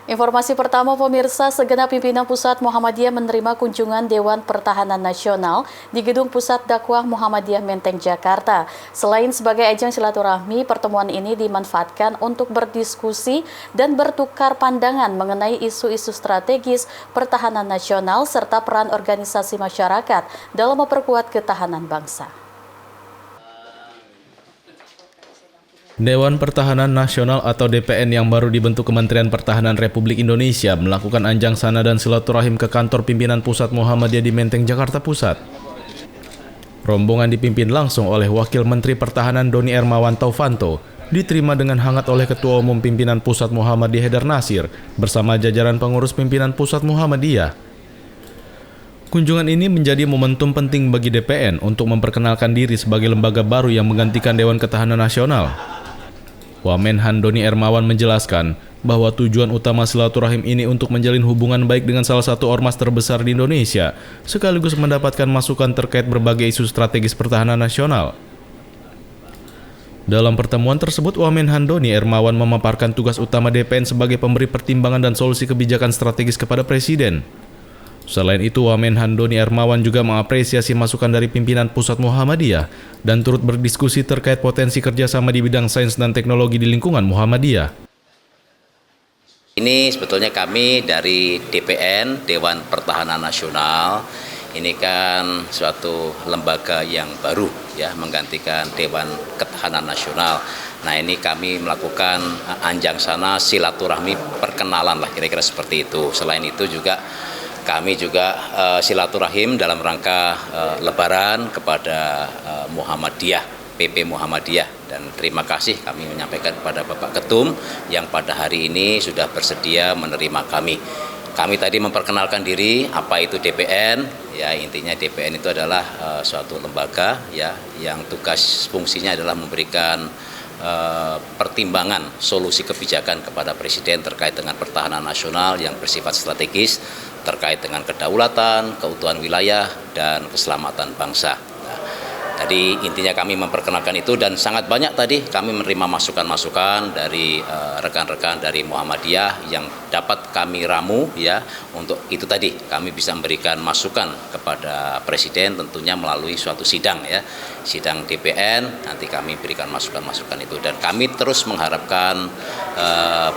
Informasi pertama pemirsa, segenap pimpinan Pusat Muhammadiyah menerima kunjungan Dewan Pertahanan Nasional di Gedung Pusat Dakwah Muhammadiyah Menteng, Jakarta. Selain sebagai ajang silaturahmi, pertemuan ini dimanfaatkan untuk berdiskusi dan bertukar pandangan mengenai isu-isu strategis pertahanan nasional serta peran organisasi masyarakat dalam memperkuat ketahanan bangsa. Dewan Pertahanan Nasional atau DPN yang baru dibentuk Kementerian Pertahanan Republik Indonesia melakukan anjang sana dan silaturahim ke kantor pimpinan Pusat Muhammadiyah di Menteng, Jakarta Pusat. Rombongan dipimpin langsung oleh Wakil Menteri Pertahanan Doni Hermawan Taufanto, diterima dengan hangat oleh Ketua Umum Pimpinan Pusat Muhammadiyah Haidar Nasir bersama jajaran pengurus pimpinan Pusat Muhammadiyah. Kunjungan ini menjadi momentum penting bagi DPN untuk memperkenalkan diri sebagai lembaga baru yang menggantikan Dewan Ketahanan Nasional. Wamenhan Doni Hermawan menjelaskan bahwa tujuan utama silaturahim ini untuk menjalin hubungan baik dengan salah satu ormas terbesar di Indonesia, sekaligus mendapatkan masukan terkait berbagai isu strategis pertahanan nasional. Dalam pertemuan tersebut, Wamenhan Doni Hermawan memaparkan tugas utama DPN sebagai pemberi pertimbangan dan solusi kebijakan strategis kepada Presiden. Selain itu, Wamenhan Doni Hermawan juga mengapresiasi masukan dari pimpinan Pusat Muhammadiyah dan turut berdiskusi terkait potensi kerjasama di bidang sains dan teknologi di lingkungan Muhammadiyah. Ini sebetulnya kami dari DPN, Dewan Pertahanan Nasional, ini kan suatu lembaga yang baru ya, menggantikan Dewan Ketahanan Nasional. Nah, ini kami melakukan anjang sana silaturahmi perkenalan lah, kira-kira seperti itu. Selain itu juga kami juga silaturahim dalam rangka Lebaran kepada Muhammadiyah, PP Muhammadiyah, dan terima kasih kami menyampaikan kepada Bapak Ketum yang pada hari ini sudah bersedia menerima kami. Kami tadi memperkenalkan diri apa itu DPN, ya intinya DPN itu adalah suatu lembaga ya yang tugas fungsinya adalah memberikan pertimbangan solusi kebijakan kepada Presiden terkait dengan pertahanan nasional yang bersifat strategis, terkait dengan kedaulatan, keutuhan wilayah, dan keselamatan bangsa. Nah, tadi intinya kami memperkenalkan itu dan sangat banyak tadi kami menerima masukan-masukan dari rekan-rekan dari Muhammadiyah yang dapat kami ramu ya untuk itu tadi kami bisa memberikan masukan kepada Presiden tentunya melalui suatu sidang ya, sidang DPN, nanti kami berikan masukan-masukan itu dan kami terus mengharapkan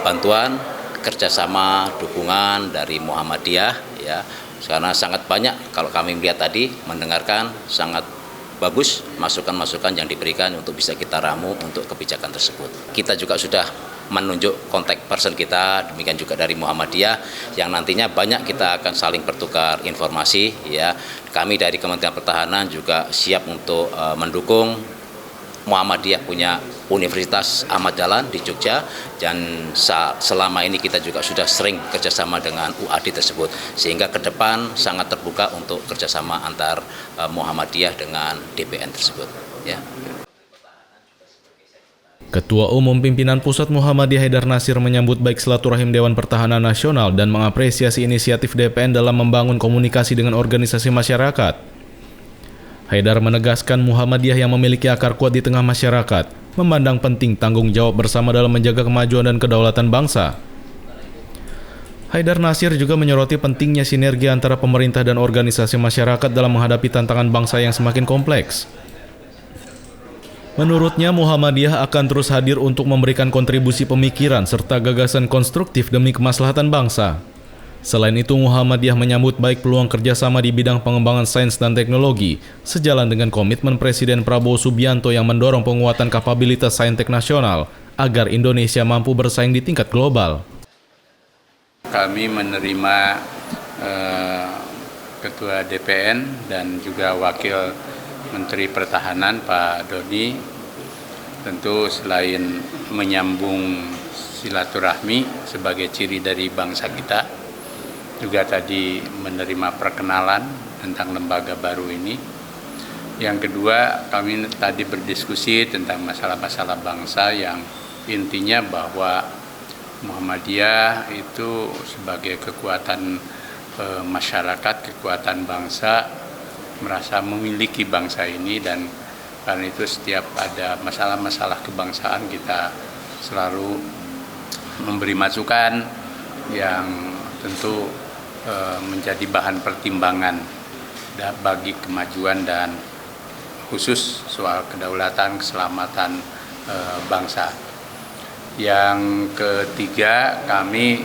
bantuan kerjasama dukungan dari Muhammadiyah ya, karena sangat banyak kalau kami melihat tadi mendengarkan sangat bagus masukan-masukan yang diberikan untuk bisa kita ramu untuk kebijakan tersebut. Kita juga sudah menunjuk kontak person kita, demikian juga dari Muhammadiyah yang nantinya banyak kita akan saling bertukar informasi ya. Kami dari Kementerian Pertahanan juga siap untuk mendukung Muhammadiyah punya Universitas Ahmad Dahlan di Jogja dan selama ini kita juga sudah sering kerjasama dengan UAD tersebut sehingga ke depan sangat terbuka untuk kerjasama antar Muhammadiyah dengan DPN tersebut ya. Ketua Umum Pimpinan Pusat Muhammadiyah Haidar Nasir menyambut baik silaturahim Dewan Pertahanan Nasional dan mengapresiasi inisiatif DPN dalam membangun komunikasi dengan organisasi masyarakat. Haidar menegaskan Muhammadiyah yang memiliki akar kuat di tengah masyarakat, memandang penting tanggung jawab bersama dalam menjaga kemajuan dan kedaulatan bangsa. Haidar Nasir juga menyoroti pentingnya sinergi antara pemerintah dan organisasi masyarakat dalam menghadapi tantangan bangsa yang semakin kompleks. Menurutnya, Muhammadiyah akan terus hadir untuk memberikan kontribusi pemikiran serta gagasan konstruktif demi kemaslahatan bangsa. Selain itu, Muhammadiyah menyambut baik peluang kerjasama di bidang pengembangan sains dan teknologi, sejalan dengan komitmen Presiden Prabowo Subianto yang mendorong penguatan kapabilitas saintek nasional agar Indonesia mampu bersaing di tingkat global. Kami menerima Ketua DPN dan juga Wakil Menteri Pertahanan Pak Doni, tentu selain menyambung silaturahmi sebagai ciri dari bangsa kita, juga tadi menerima perkenalan tentang lembaga baru ini. Yang kedua, kami tadi berdiskusi tentang masalah-masalah bangsa yang intinya bahwa Muhammadiyah itu sebagai kekuatan masyarakat, kekuatan bangsa, merasa memiliki bangsa ini dan karena itu setiap ada masalah-masalah kebangsaan kita selalu memberi masukan yang tentu menjadi bahan pertimbangan bagi kemajuan dan khusus soal kedaulatan, keselamatan bangsa. Yang ketiga, kami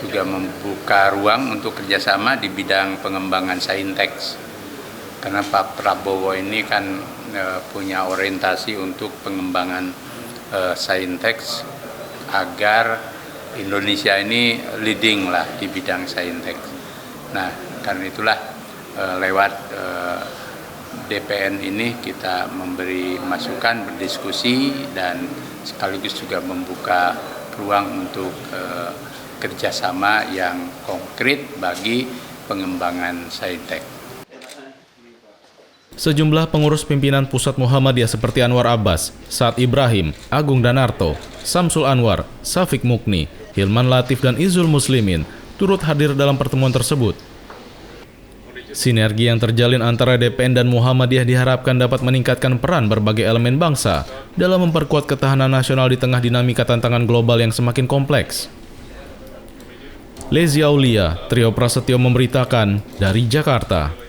juga membuka ruang untuk kerjasama di bidang pengembangan saintek. Karena Pak Prabowo ini kan punya orientasi untuk pengembangan saintek agar Indonesia ini leading lah di bidang saintek. Nah, karena itulah lewat DPN ini kita memberi masukan, berdiskusi, dan sekaligus juga membuka ruang untuk kerjasama yang konkret bagi pengembangan saintek. Sejumlah pengurus pimpinan pusat Muhammadiyah seperti Anwar Abbas, Saad Ibrahim, Agung Danarto, Samsul Anwar, Safik Mukni, Hilman Latif, dan Izul Muslimin turut hadir dalam pertemuan tersebut. Sinergi yang terjalin antara DPN dan Muhammadiyah diharapkan dapat meningkatkan peran berbagai elemen bangsa dalam memperkuat ketahanan nasional di tengah dinamika tantangan global yang semakin kompleks. Lezi Aulia, Trio Prasetyo memberitakan dari Jakarta.